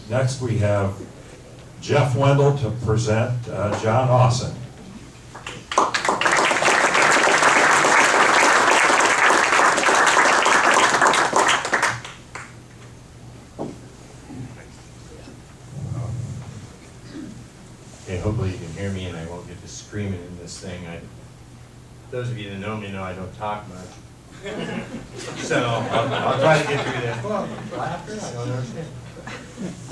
Next we have Jeff Wendell to present John Ausen. Okay, hopefully you can hear me and I won't get to screaming in this thing. Those of you that know me know I don't talk much. So I'll try to get through this. Well, laughter? I don't understand.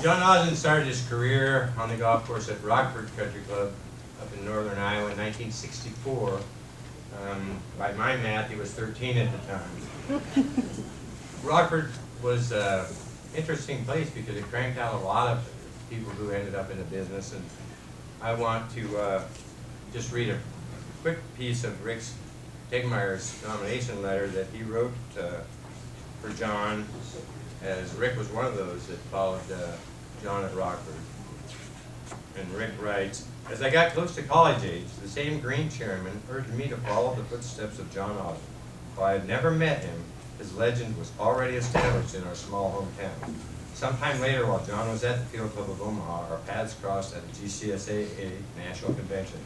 John Ausen started his career on the golf course at Rockford Country Club up in northern Iowa in 1964. By my math, he was 13 at the time. Rockford was an interesting place because it cranked out a lot of people who ended up in the business. And I want to just read a quick piece of Rick Tegmeyer's nomination letter that he wrote for John, as Rick was one of those that followed John at Rockford. And Rick writes, "As I got close to college age, the same green chairman urged me to follow the footsteps of John Ausen. While I had never met him, his legend was already established in our small hometown. Sometime later, while John was at the Field Club of Omaha, our paths crossed at the GCSAA National Convention.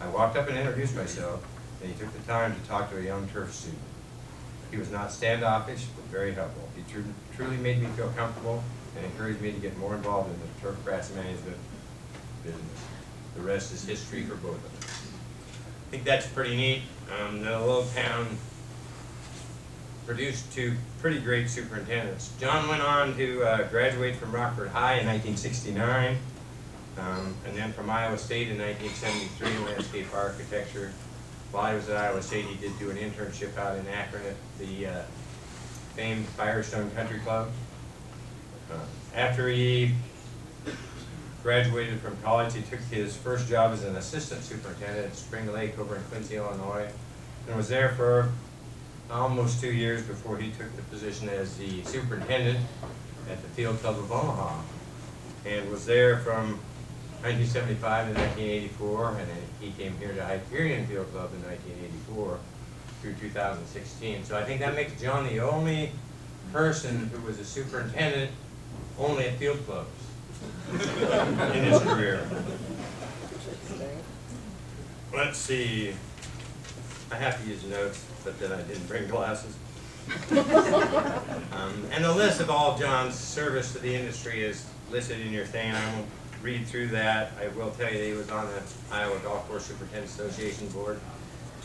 I walked up and introduced myself, and he took the time to talk to a young turf student. He was not standoffish, but very helpful. He truly made me feel comfortable and encouraged me to get more involved in the turfgrass management business. The rest is history for both of us." I think that's pretty neat. The little town produced two pretty great superintendents. John went on to graduate from Rockford High in 1969, and then from Iowa State in 1973 in landscape architecture. While he was at Iowa State, he did do an internship out in Akron at the famed Firestone Country Club. After he graduated from college, he took his first job as an assistant superintendent at Spring Lake over in Quincy, Illinois, and was there for almost 2 years before he took the position as the superintendent at the Field Club of Omaha, and was there from 1975 to 1984, and then he came here to Hyperion Field Club in 1984 through 2016. So I think that makes John the only person who was a superintendent only at field clubs in his career. Let's see. I have to use notes, but then I didn't bring glasses. And the list of all John's service to the industry is listed in your thing. I won't read through that. I will tell you that he was on the Iowa Golf Course Superintendent Association board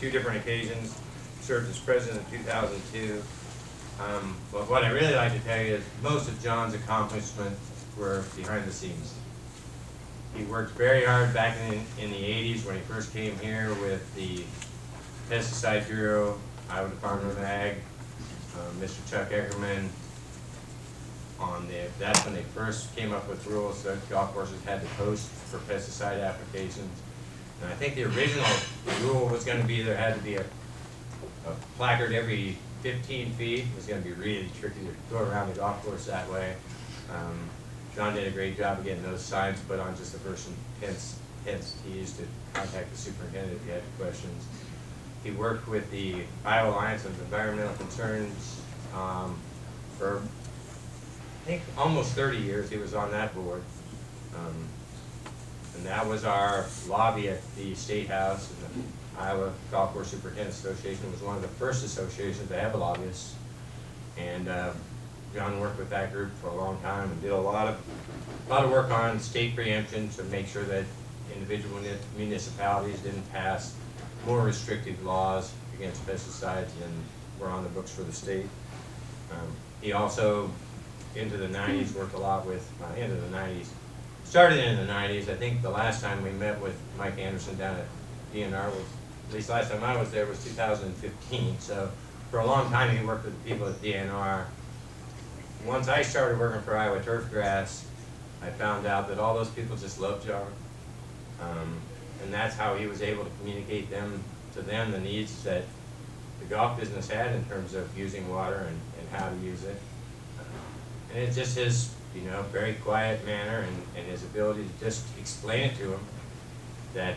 2 different occasions, served as president in 2002. But what I really like to tell you is most of John's accomplishments were behind the scenes. He worked very hard back in the 80s when he first came here with the Pesticide Bureau, Iowa Department of Ag, Mr. Chuck Eckerman. That's when they first came up with rules that golf courses had to post for pesticide applications. And I think the original rule was going to be there had to be a placard every 15 feet. It was going to be really tricky to go around the golf course that way. John did a great job of getting those signs put on just the first, hence he used to contact the superintendent if he had questions. He worked with the Iowa Alliance of Environmental Concerns for, I think, almost 30 years. He was on that board. And that was our lobby at the State House. And the Iowa Golf Course Superintendent Association was one of the first associations to have a lobbyist. And John worked with that group for a long time and did a lot of work on state preemption to make sure that individual municipalities didn't pass more restrictive laws against pesticides than were on the books for the state. He also, into the 90s, worked a lot with, into the 90s, started in the 90s. I think the last time we met with Mike Anderson down at DNR was, at least last time I was there, was 2015. So for a long time he worked with the people at DNR. Once I started working for Iowa Turfgrass, I found out that all those people just loved John. And that's how he was able to communicate to them the needs that the golf business had in terms of using water and how to use it. And it's just his, very quiet manner and his ability to just explain it to him that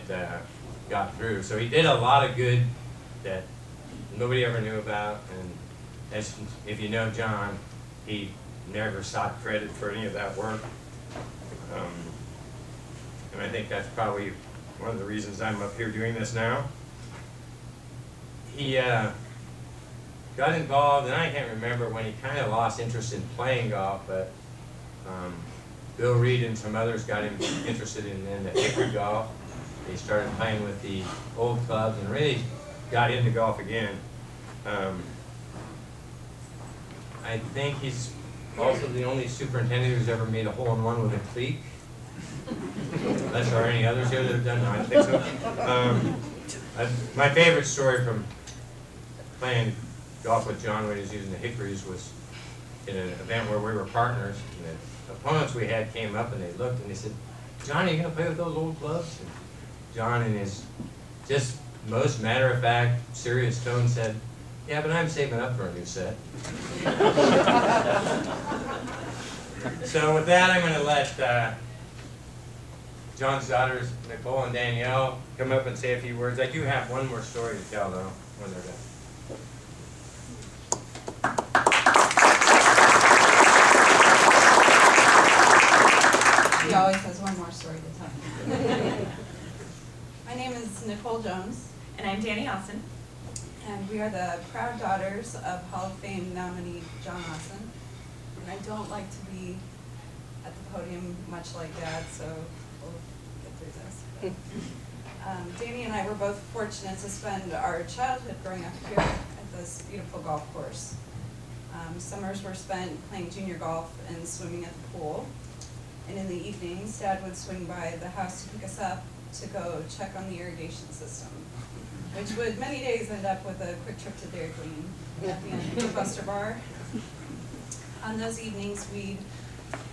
got through. So he did a lot of good that nobody ever knew about. And if you know John, he never sought credit for any of that work. And I think that's probably one of the reasons I'm up here doing this now. He got involved, and I can't remember when he kind of lost interest in playing golf, but Bill Reed and some others got him interested in the hickory golf. He started playing with the old clubs and really got into golf again. I think he's also the only superintendent who's ever made a hole-in-one with a cleat. Unless there are any others here that have done that, I think so. My favorite story from playing golf with John when he was using the hickories was in an event where we were partners. And the opponents we had came up and they looked and they said, "John, are you going to play with those old clubs?" And John, in his just most matter-of-fact, serious tone, said, "Yeah, but I'm saving up for a new set." So with that, I'm going to let John's daughters, Nicole and Danielle, come up and say a few words. I do have one more story to tell, though, when they're done. He always has one more story to tell. My name is Nicole Jones. And I'm Danny Ausen. And we are the proud daughters of Hall of Fame nominee John Ausen. And I don't like to be at the podium much like Dad, so we'll get through this. Danny and I were both fortunate to spend our childhood growing up here at this beautiful golf course. Summers were spent playing junior golf and swimming at the pool. And in the evenings, Dad would swing by the house to pick us up to go check on the irrigation system, which would many days end up with a quick trip to Dairy Queen at the end of the Buster Bar. On those evenings, we'd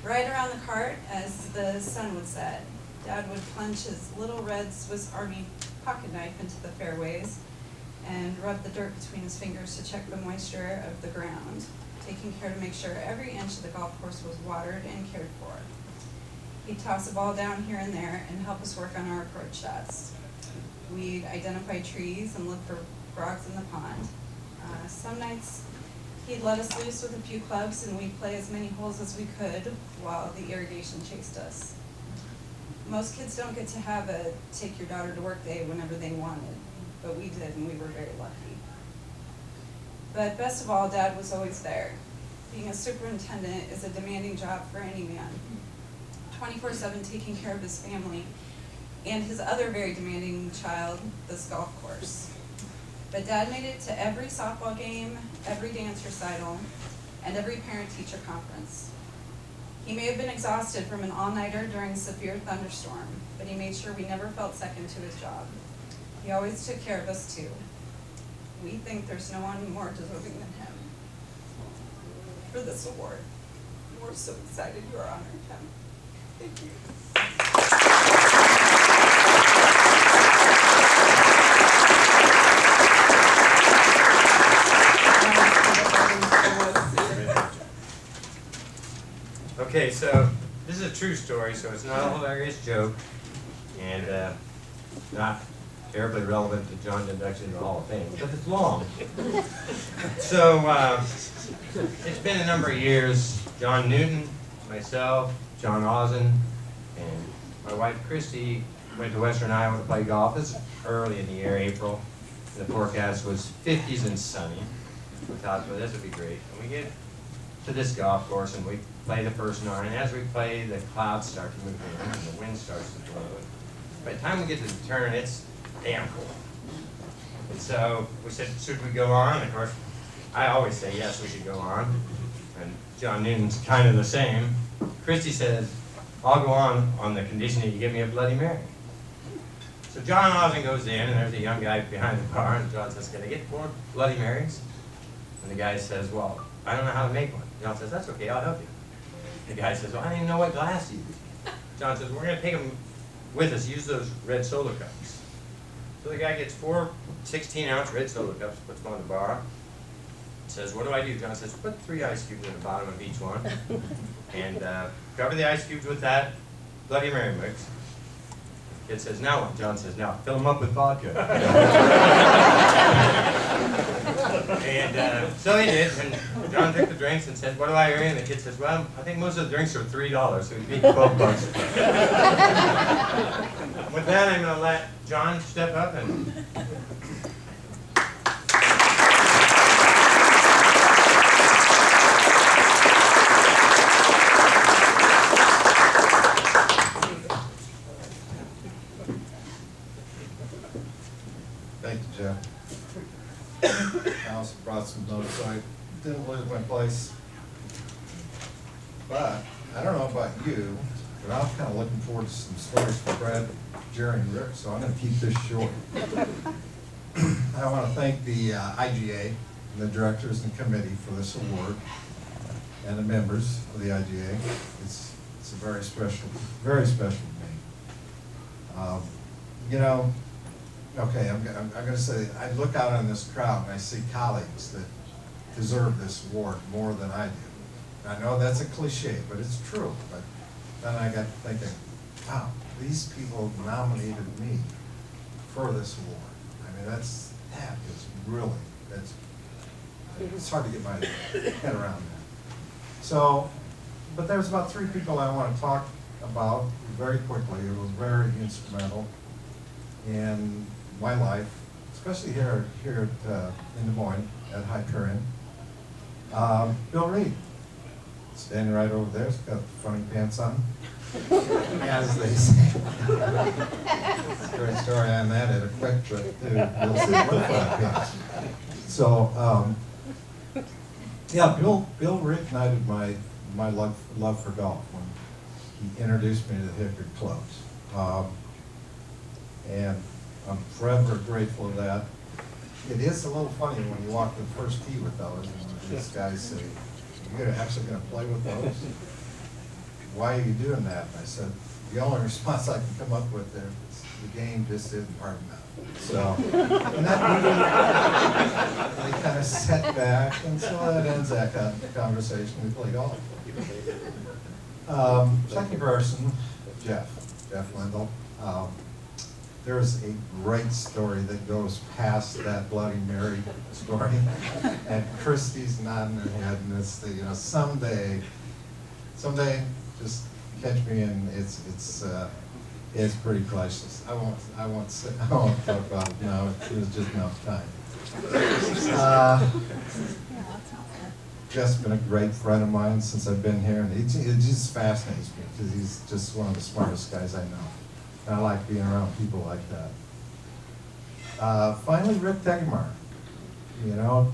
ride around the cart as the sun would set. Dad would plunge his little red Swiss Army pocket knife into the fairways and rub the dirt between his fingers to check the moisture of the ground, taking care to make sure every inch of the golf course was watered and cared for. He'd toss a ball down here and there and help us work on our approach shots. We'd identify trees and look for frogs in the pond. Some nights he'd let us loose with a few clubs and we'd play as many holes as we could while the irrigation chased us. Most kids don't get to have a take your daughter to work day whenever they wanted, but we did and we were very lucky. But best of all, Dad was always there. Being a superintendent is a demanding job for any man. 24/7 taking care of his family and his other very demanding child, this golf course. But Dad made it to every softball game, every dance recital, and every parent-teacher conference. He may have been exhausted from an all-nighter during a severe thunderstorm, but he made sure we never felt second to his job. He always took care of us too. We think there's no one more deserving than him for this award. We're so excited you are honoring him. Thank you. Okay, so this is a true story, so it's not a hilarious joke, and not terribly relevant to John's induction in the Hall of Fame, but it's long. So it's been a number of years. John Newton, myself, John Ausen, and my wife Christy went to Western Iowa to play golf. This was early in the year, April. The forecast was 50s and sunny. We thought, well, this would be great. And we get to this golf course and we play the first 9. And as we play, the clouds start to move in and the wind starts to blow. By the time we get to the turn, it's damn cool. And so we said, should we go on? And of course, I always say yes, we should go on. And John Newton's kind of the same. Christy says, I'll go on the condition that you give me a Bloody Mary. So John Ausen goes in, and there's a young guy behind the bar, and John says, can I get 4 Bloody Marys? And the guy says, well, I don't know how to make one. John says, that's okay, I'll help you. The guy says, well, I don't even know what glass to use. John says, we're going to take them with us, use those red Solo cups. So the guy gets 4 16-ounce red Solo cups, puts them on the bar, says, what do I do? John says, put 3 ice cubes in the bottom of each one, and cover the ice cubes with that Bloody Mary mix. The kid says, now what? John says, now fill them up with vodka. And so he did, and John took the drinks and said, "What do I owe you?" And the kid says, "Well, I think most of the drinks are $3, so he's making 12 bucks." With that, I'm going to let John step up and... Thank you, Jeff. I also brought some notes, so I didn't lose my place. But I don't know about you, but I was kind of looking forward to some stories from Brad, Jerry, and Rick, so I'm going to keep this short. I want to thank the IGA and the directors and committee for this award, and the members of the IGA. It's a very special to me. You know, okay, I'm going to say, I look out on this crowd and I see colleagues that deserve this award more than I do. I know that's a cliche, but it's true. But then I got thinking, wow, these people nominated me for this award. I mean, that is really, it's hard to get my head around that. So, but there's about 3 people I want to talk about very quickly. It was very instrumental in my life, especially here in Des Moines at Hyperion. Bill Reed, standing right over there, he's got funny pants on, as they say. Great story on that at a quick trip too. You'll see what funny pants. So, yeah, Bill reignited my love for golf when he introduced me to the Hickory clubs. And I'm forever grateful for that. It is a little funny when you walk to the first tee with those, and these guys say, "You're actually going to play with those? Why are you doing that?" And I said, the only response I can come up with there is, the game just isn't hard enough. So, and that meeting, they kind of sat back, and so that ends that conversation. We play golf. Second person, Jeff Wendell. There's a great story that goes past that Bloody Mary story, and Christy's nodding her head, and it's the, you know, someday, just catch me, and it's pretty priceless. I won't talk about it now. There's just enough time. Jeff's been a great friend of mine since I've been here, and it just fascinates me because he's just one of the smartest guys I know. And I like being around people like that. Finally, Rick Tegemeyer. You know,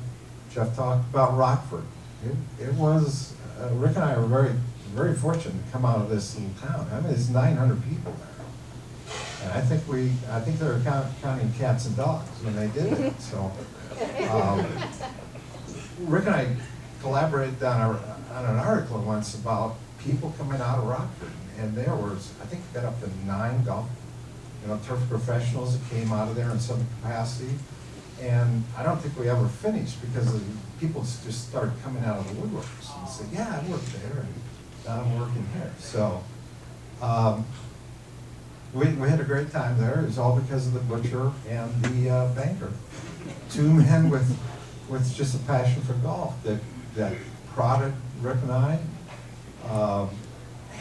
Jeff talked about Rockford. It was, Rick and I were very, very fortunate to come out of this little town. I mean, it's 900 people there. And I think they were counting cats and dogs when they did it. So, Rick and I collaborated on an article once about people coming out of Rockford. And there was, I think we got up to 9 golf, turf professionals that came out of there in some capacity. And I don't think we ever finished because people just started coming out of the woodworks and said, "Yeah, I worked there, and now I'm working here." So we had a great time there. It was all because of the butcher and the banker. 2 men with just a passion for golf that prodded Rick and I.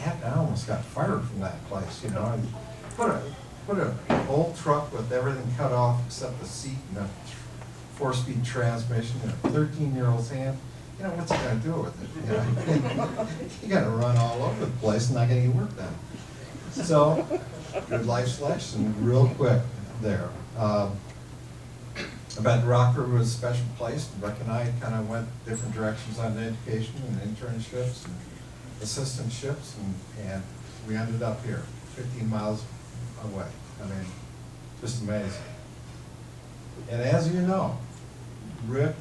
I almost got fired from that place, And put an old truck with everything cut off except the seat and a 4-speed transmission in a 13-year-old's hand. What's he going to do with it? You got to run all over the place and not get any work done. So, good life lesson, real quick there. I bet Rockford was a special place. Rick and I kind of went different directions on education and internships and assistantships, and we ended up here, 15 miles away. I mean, just amazing. And as you know, Rick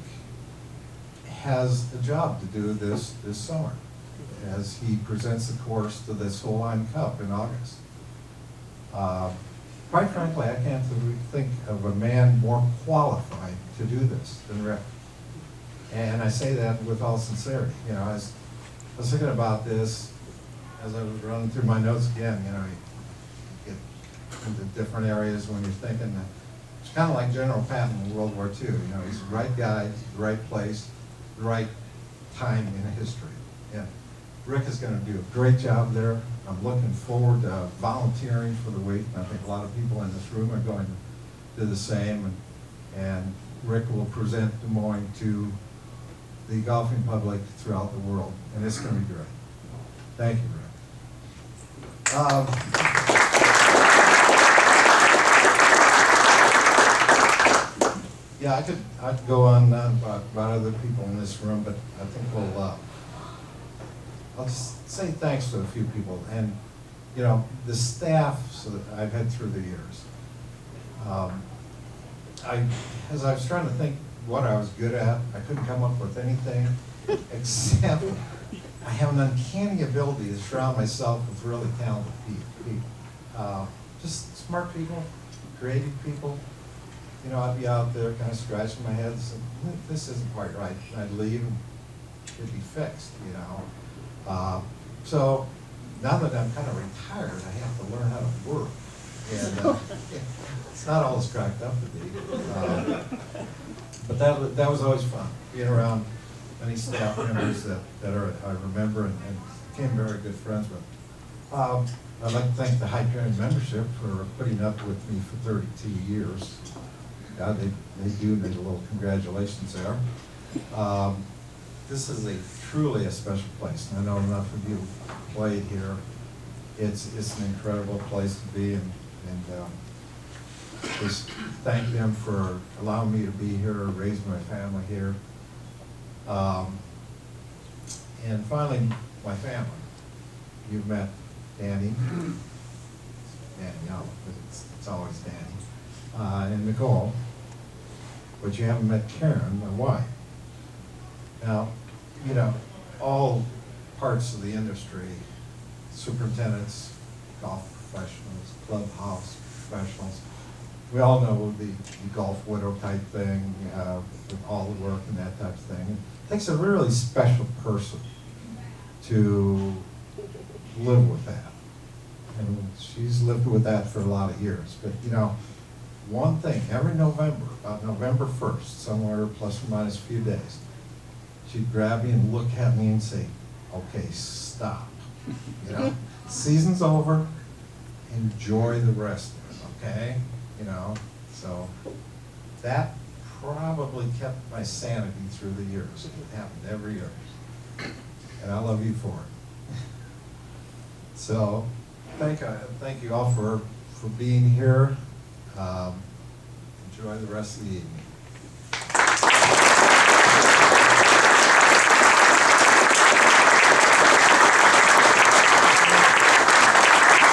has a job to do this summer as he presents the course to this Hawaiian Cup in August. Quite frankly, I can't think of a man more qualified to do this than Rick. And I say that with all sincerity. I was thinking about this as I was running through my notes again. You get into different areas when you're thinking that It's kind of like General Patton in World War II. You know, he's the right guy, the right place, the right time in history. And Rick is going to do a great job there. I'm looking forward to volunteering for the week. And I think a lot of people in this room are going to do the same. And Rick will present Des Moines to the golfing public throughout the world. And it's going to be great. Thank you, Rick. Yeah, I could go on about other people in this room, but I think I'll just say thanks to a few people, and you know, the staff so that I've had through the years. As I was trying to think what I was good at, I couldn't come up with anything except I have an uncanny ability to surround myself with really talented people. Just smart people, creative people. You know, I'd be out there kind of scratching my head and saying, this isn't quite right. And I'd leave and it'd be fixed, you know. So now that I'm kind of retired, I have to learn how to work. And it's not all it's cracked up to be. But that was always fun, being around many staff members that I remember and became very good friends with. I'd like to thank the Hyperion membership for putting up with me for 32 years. Yeah, they do need a little congratulations there. This is truly a special place, and I know enough of you played here. It's an incredible place to be, and just thank them for allowing me to be here, raising my family here. And finally, my family. You've met Danny, Danielle, but it's always Danny, and Nicole, but you haven't met Karen, my wife. Now, you know, all parts of the industry, superintendents, golf professionals, clubhouse professionals, we all know the golf widow type thing, with all the work and that type of thing. It takes a really special person to live with that. And she's lived with that for a lot of years. But you know, one thing, every November, about November 1st, somewhere plus or minus a few days, she'd grab me and look at me and say, okay, stop. You know, season's over, enjoy the rest of it, okay? You know, so that probably kept my sanity through the years. It happened every year. And I love you for it. So, thank you all for being here. Enjoy the rest of the evening.